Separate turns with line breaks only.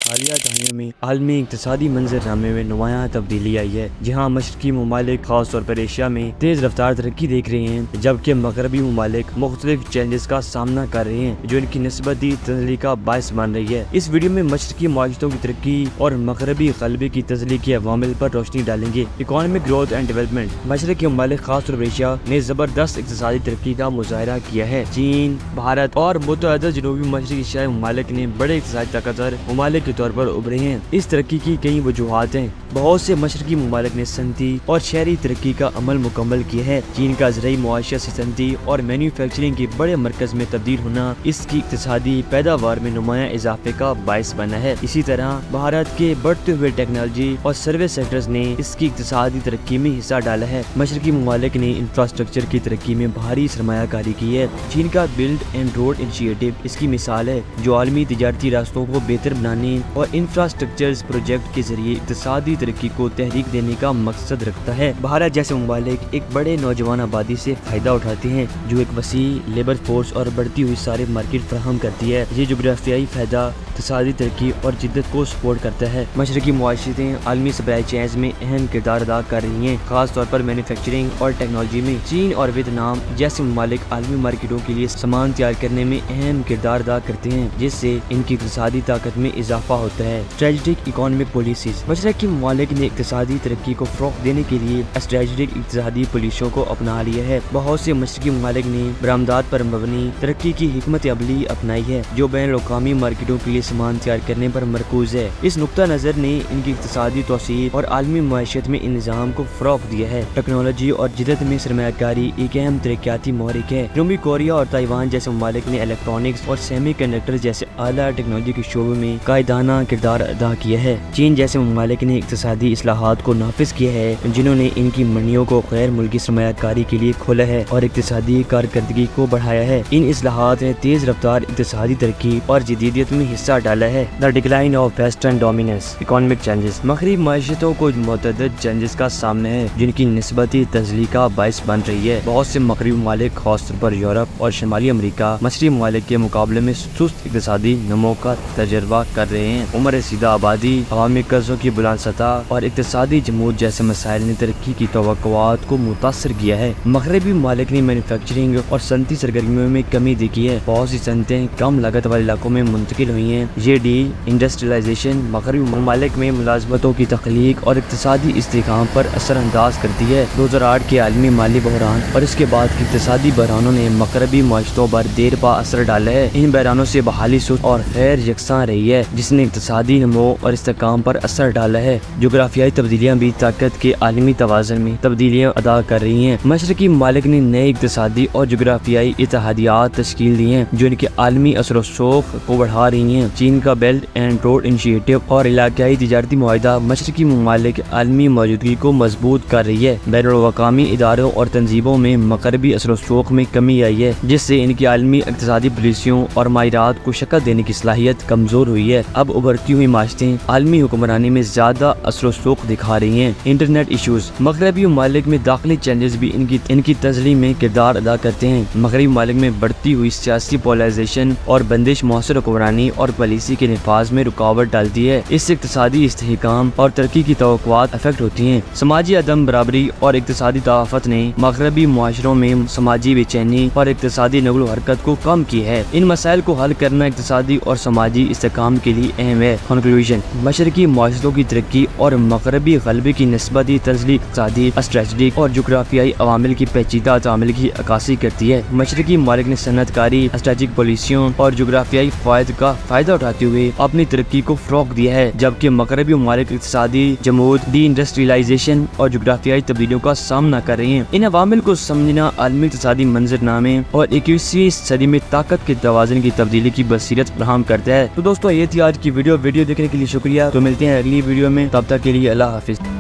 हालिया दहाइयों में आलमी इक़्तिसादी मंजरनामे में नुमायां तब्दीली आई है, जहाँ मशरकी ममालिक खास तौर पर एशिया में तेज रफ्तार तरक्की देख रहे हैं, जबकि मगरबी ममालिक मुख्तलिफ चैलेंजेस का सामना कर रहे हैं जो इनकी निस्बती तजली का बायस बन रही है। इस वीडियो में मशरकी माशरतों की तरक्की और मगरबी ग़लबे की तजली के अवामिल पर रोशनी डालेंगे। Economic growth and development. मशरकी ममालिक खास तौर पर एशिया ने जबरदस्त इक़्तिसादी तरक्की का मुजाहरा किया है। चीन, भारत और मुतअद्दिद जनूबी मशरकी एशियाई ममालिक ने बड़े इक़्तिसादी ताकतवर ममालिक के तौर पर उभरे हैं। इस तरक्की की कई वजूहात हैं। बहुत से मशरकी ममालिक ने सनती और शहरी तरक्की का अमल मुकम्मल किया है। चीन का ज़राई मुआशरा से सनती और मैन्युफैक्चरिंग के बड़े मरकज में तब्दील होना इसकी इक़्तिसादी पैदावार में नुमायां इजाफे का बायस बना है। इसी तरह भारत के बढ़ते हुए टेक्नोलॉजी और सर्विस सेक्टर्स ने इसकी इक़्तिसादी तरक्की में हिस्सा डाला है। मशरकी ममालिक ने इंफ्रास्ट्रक्चर की तरक्की में भारी सरमायाकारी की है। चीन का बिल्ड एंड रोड इनिशिएटिव इसकी मिसाल है, जो आलमी तिजारती रास्तों को बेहतर बनाने और इंफ्रास्ट्रक्चर प्रोजेक्ट के जरिए इक़्तिसादी तरक्की को तहरीक देने का मकसद रखता है। भारत जैसे ममालिक एक बड़े नौजवान आबादी से फायदा उठाते हैं, जो एक वसी लेबर फोर्स और बढ़ती हुई सारे मार्केट फराहम करती है। ये जोग्राफियाई फायदा इक़्तिसादी तरक्की और जिद्दत को सपोर्ट करता है। मशरकी मुआशरतें आलमी सप्लाई चेन्स में अहम किरदार अदा कर रही हैं, खास तौर पर मैन्युफैक्चरिंग और टेक्नोलॉजी में। चीन और वियतनाम जैसे ममालिक आलमी मार्केटों के लिए सामान तैयार करने में अहम किरदार अदा करते हैं, जिससे इनकी इक़्तिसादी ताकत में इजाफा होता है। Strategic economic policies. मशरकी ममालिक ने इक़्तिसादी तरक्की को फ़रोग़ देने के लिए स्ट्रेटेजिक इक़्तिसादी पॉलिसियों को अपना लिया है। बहुत से मशरकी ममालिक ने बरामदात पर मबनी तरक्की की हिकमत अमली अपनाई है, जो बैनुल-अक़वामी मार्केटों के लिए सामान तैयार करने पर मरकूज है। इस नुक्ता नज़र ने इनकी इक़्तिसादी तौसीर और आलमी मईशत में निज़ाम को फ़रोग़ दिया है। टेक्नोलॉजी और जिद्दत में सरमायाकारी एक अहम तरक्याती महरिक है। जनूबी कोरिया और ताइवान जैसे ममालिक ने इलेक्ट्रॉनिक्स और सेमी कंडक्टर जैसे आला टेक्नोलॉजी के शोबे में कायदाना किरदार अदा किया है। चीन जैसे ममालिक ने इक़्तिसादी इस्लाहात को नाफिज किया है, जिन्होंने इनकी मंडियों को गैर मुल्की सरमायाकारी के लिए खोला है और इक़्तिसादी कारकर्दगी को बढ़ाया है। इन इस्लाहात ने तेज रफ्तार इक़्तिसादी तरक्की और जदीदियत में हिस्सा डाला है। The decline of western dominance. Economic changes. मगरबी माशरतों को मुतअद्दिद चेंजेस का सामना है, जिनकी निस्बती तजली का बायस बन रही है। बहुत से मगरबी ममालिक खासतौर पर यूरोप और शुमाली अमरीका मशरकी ममालिक के मुकाबले में सुस्त इक़्तिसादी नमो का तजर्बा कर रहे हैं। उम्र सीधा आबादी, अवामी कर्जों की बुलंद सतह और इक़्तिसादी जमूद जैसे मसाइल ने तरक्की की तवक्कुआत को मुतासर किया है। मगरबी ममालिक ने मैन्युफैक्चरिंग और सनती सरगर्मियों में कमी देखी है। बहुत सी सनतें कम लागत वाले इलाकों में मुंतकिल हुई हैं। ये डी इंडस्ट्रियलाइजेशन मगरबी ममालिक में मुलाजमतों की तख्लीक और इक़्तिसादी इस्तेहकाम पर असरअंदाज करती है। 2008 के आलमी माली बहरान और इसके बाद के इक़्तिसादी बहरानों ने मगरबी माशरतों पर देर पा असर डाला है। इन बहरानों से बहाली सुस्त और गैर यकसां रही है, जिसने इक़्तिसादी नमो और इस्तेहकाम पर असर डाला है। जोग्राफियाई तब्दीलियाँ भी ताकत के आलमी तवाज़ुन में तब्दीलियाँ अदा कर रही हैं। मशरकी ममालिक ने नए इक़्तिसादी और जोग्राफियाई इत्तेहादियात तश्कील दी हैं, जो इनके आलमी असर शौक को बढ़ा रही हैं। चीन का बेल्ट एंड रोड इनिशिएटिव और इलाकाई तिजारती मुआहिदा मशरकी ममालिक आलमी मौजूदगी को मजबूत कर रही है। बैनुल-अक़वामी इदारों और तंजीमों में मगरबी असर शौक में कमी आई है, जिससे इनकी आलमी इक़्तिसादी पॉलिसियों और माहिरात को शक्ल देने की सलाहियत कमजोर हुई है। अब उभरती हुई माशरतें आलमी हुक्मरानी में ज्यादा असर शौक दिखा रही हैं। Internet issues. मगरबी ममालिक में दाखिली चैलेंजेस भी इनकी तजली में किरदार अदा करते हैं। मगरबी ममालिक में बढ़ती हुई सियासी पोलराइजेशन और बंदिश मौसर हुक्मरानी और पॉलिसी के निफाज में रुकावट डालती है। इससे इक़्तिसादी इस्तेहकाम और तरक्की की तवक्कुआत अफेक्ट होती हैं। समाजी अदम बराबरी और इक़्तिसादी तआफ़ुत ने मगरबी मुआशरों में समाजी बेचैनी और इक़्तिसादी नक़्ल हरकत को कम की है। इन मसाइल को हल करना इक़्तिसादी और समाजी इस्तेहकाम के लिए अहम है। कंक्लूजन। मशरकी मुआशरतों की तरक्की और मगरबी ग़लबे की निस्बती तजली इक़्तिसादी, स्ट्रेटेजिक और जोग्राफियाई अवामिल की पेचीदा तामील की अक्कासी करती है। मशरकी ममालिक ने सनअतकारी, स्ट्रेटेजिक पॉलिसियों और जोग्राफियाई फ़वाइद का फ़ायदा उठाते हुए अपनी तरक्की को फ़रोग़ दिया है, जबकि मगरबी ममालिक इक़्तिसादी जमूद, डी इंडस्ट्रियलाइजेशन और जोग्राफियाई तब्दीलियों का सामना कर रहे हैं। इन अवामिल को समझना आलमी इक़्तिसादी मंजरनामे और 21वीं सदी में ताकत के तवाज़ुन की तब्दीली की बसीरत फराहम करता है। तो दोस्तों, ये थी आज की वीडियो देखने के लिए शुक्रिया। तो मिलते हैं अगली वीडियो में, तब तक के लिए अल्लाह हाफिज़।